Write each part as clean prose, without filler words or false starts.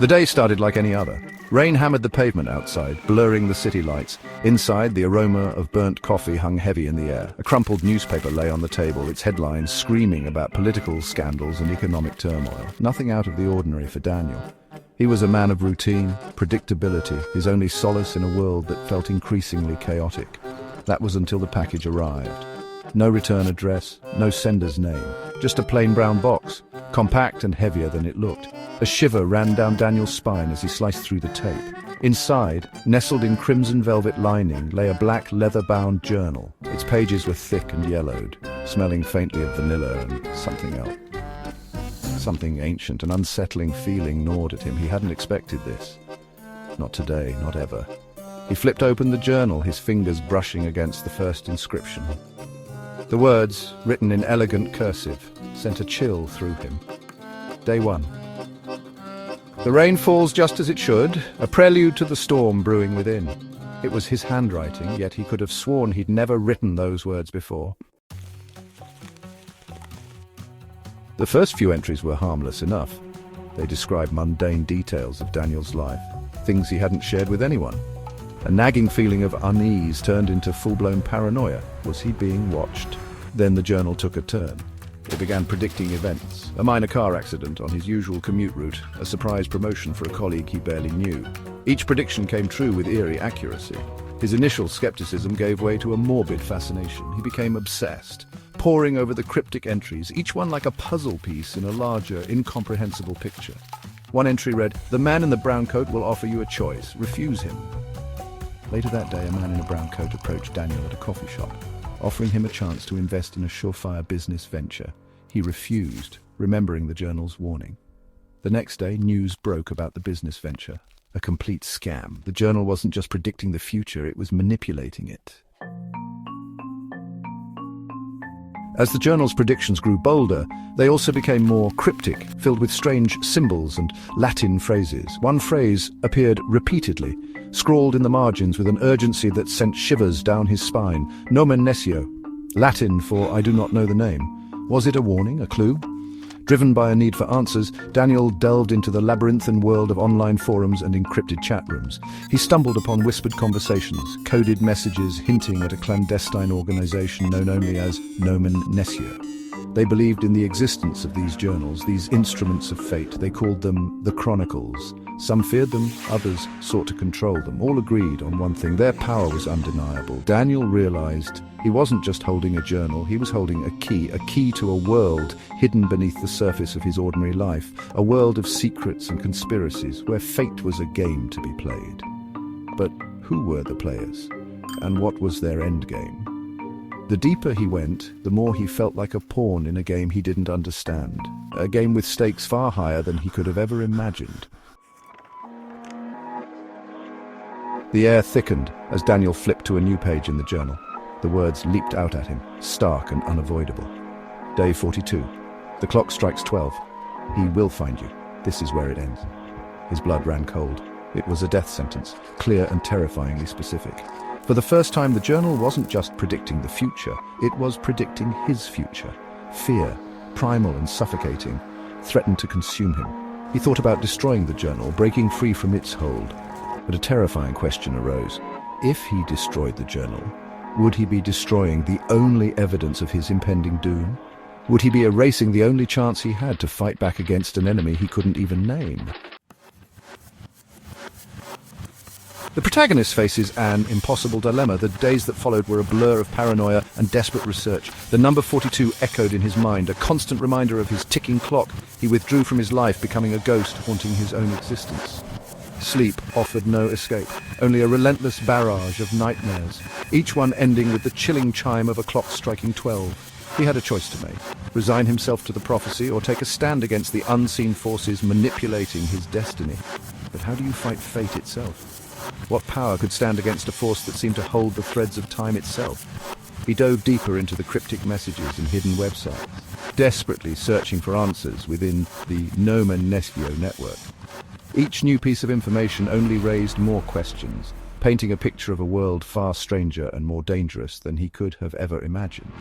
The day started like any other. Rain hammered the pavement outside, blurring the city lights. Inside, the aroma of burnt coffee hung heavy in the air. A crumpled newspaper lay on the table, its headlines screaming about political scandals and economic turmoil. Nothing out of the ordinary for Daniel. He was a man of routine, predictability, his only solace in a world that felt increasingly chaotic. That was until the package arrived. No return address, no sender's name, just a plain brown box, compact and heavier than it looked. A shiver ran down Daniel's spine as he sliced through the tape. Inside, nestled in crimson velvet lining, lay a black leather-bound journal. Its pages were thick and yellowed, smelling faintly of vanilla and something else. Something ancient, an unsettling feeling gnawed at him. He hadn't expected this. Not today, not ever. He flipped open the journal, his fingers brushing against the first inscription. The words, written in elegant cursive, sent a chill through him. Day 1. The rain falls just as it should, a prelude to the storm brewing within. It was his handwriting, yet he could have sworn he'd never written those words before. The first few entries were harmless enough. They described mundane details of Daniel's life, things he hadn't shared with anyone. A nagging feeling of unease turned into full-blown paranoia. Was he being watched? Then the journal took a turn. It began predicting events. A minor car accident on his usual commute route, a surprise promotion for a colleague he barely knew. Each prediction came true with eerie accuracy. His initial skepticism gave way to a morbid fascination. He became obsessed, poring over the cryptic entries, each one like a puzzle piece in a larger, incomprehensible picture. One entry read, "The man in the brown coat will offer you a choice. Refuse him." Later that day, a man in a brown coat approached Daniel at a coffee shop, offering him a chance to invest in a surefire business venture. He refused, remembering the journal's warning. The next day, news broke about the business venture. A complete scam. The journal wasn't just predicting the future, it was manipulating it. As the journal's predictions grew bolder, they also became more cryptic, filled with strange symbols and Latin phrases. One phrase appeared repeatedly, scrawled in the margins with an urgency that sent shivers down his spine. Nomen Nescio, Latin for "I do not know the name." Was it a warning, a clue? Driven by a need for answers, Daniel delved into the labyrinthine world of online forums and encrypted chat rooms. He stumbled upon whispered conversations, coded messages hinting at a clandestine organization known only as Nomen Nescio. They believed in the existence of these journals, these instruments of fate. They called them the Chronicles. Some feared them, others sought to control them. All agreed on one thing: their power was undeniable. Daniel realized he wasn't just holding a journal, he was holding a key to a world hidden beneath the surface of his ordinary life, a world of secrets and conspiracies, where fate was a game to be played. But who were the players? And what was their end game? The deeper he went, the more he felt like a pawn in a game he didn't understand, a game with stakes far higher than he could have ever imagined. The air thickened as Daniel flipped to a new page in the journal. The words leaped out at him, stark and unavoidable. Day 42. The clock strikes 12. He will find you. This is where it ends. His blood ran cold. It was a death sentence, clear and terrifyingly specific. For the first time, the journal wasn't just predicting the future, it was predicting his future. Fear, primal and suffocating, threatened to consume him. He thought about destroying the journal, breaking free from its hold. But a terrifying question arose. If he destroyed the journal, would he be destroying the only evidence of his impending doom? Would he be erasing the only chance he had to fight back against an enemy he couldn't even name? The protagonist faces an impossible dilemma. The days that followed were a blur of paranoia and desperate research. The number 42 echoed in his mind, a constant reminder of his ticking clock. He withdrew from his life, becoming a ghost haunting his own existence. Sleep offered no escape, only a relentless barrage of nightmares, each one ending with the chilling chime of a clock striking 12. He had a choice to make: resign himself to the prophecy or take a stand against the unseen forces manipulating his destiny. But how do you fight fate itself? What power could stand against a force that seemed to hold the threads of time itself? He dove deeper into the cryptic messages and hidden websites, desperately searching for answers within the Nomen Nescio network. Each new piece of information only raised more questions, painting a picture of a world far stranger and more dangerous than he could have ever imagined.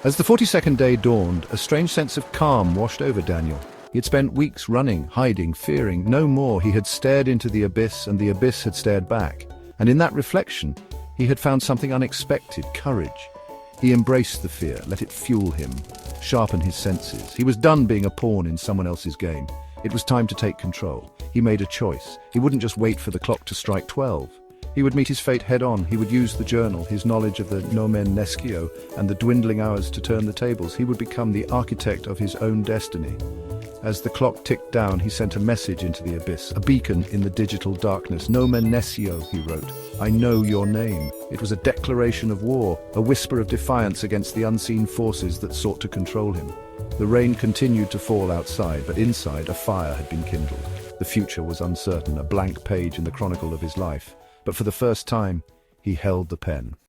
As the 42nd day dawned, a strange sense of calm washed over Daniel. He had spent weeks running, hiding, fearing. No more. He had stared into the abyss, and the abyss had stared back. And in that reflection, he had found something unexpected: courage. He embraced the fear, let it fuel him, sharpen his senses. He was done being a pawn in someone else's game. It was time to take control. He made a choice. He wouldn't just wait for the clock to strike 12. He would meet his fate head-on. He would use the journal, his knowledge of the Nomen Nescio, and the dwindling hours to turn the tables. He would become the architect of his own destiny. As the clock ticked down, he sent a message into the abyss, a beacon in the digital darkness. Nomen Nescio, he wrote. I know your name. It was a declaration of war, a whisper of defiance against the unseen forces that sought to control him. The rain continued to fall outside, but inside a fire had been kindled. The future was uncertain, a blank page in the chronicle of his life. But for the first time, he held the pen.